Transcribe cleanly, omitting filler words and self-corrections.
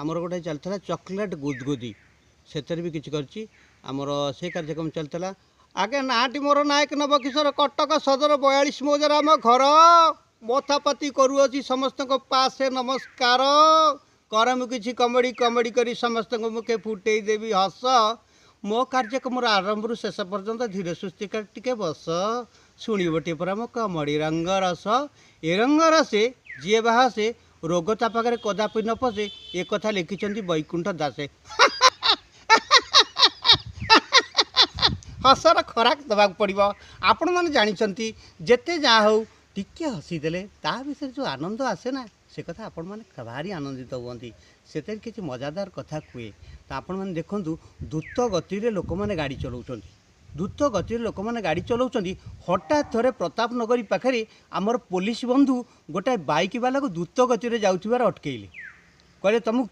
आमर गोटे चलता चॉकलेट गुदगुदी से भी किसी करमर से कार्यक्रम चलता आगे नाटी मोर नायक नवकिशोर कटक सदर 42 मौजार आम घर मथापाती करुअछि समस्त पासे नमस्कार करम किसी कमेडी कमेडी करी समस्त मुखे फुटे देवी हस मो कार्यक्रम आरंभ शेष पर्यंत धीरे सुस्थिक टिके बस शुणबटे परा मो कमेडी रंगरस ए रंगरसे जी बाहसे रोग ता पाखे कदापि न पशे एक कथा लिखिं बैकुंठ दासे हसर खराक दबाक पड़ो आपण मैंने जानते जिते जहाँ हो टिके हसीदे ता विषय जो आनंद आसे ना से कथा आपण मैंने भारी आनंदित हुए से किसी मजादार कथा कहे तो आपण मैंने देखूँ द्रुत गति लोक मैंने गाड़ी चलाऊँ द्रुत गति लोक मैंने गाड़ी चलाऊँ हठात थे प्रताप नगरी पाखे आमर पुलिस बंधु गोटाए बाइक वाला को द्रुत गति जाऊर अटकैले कहले तुमको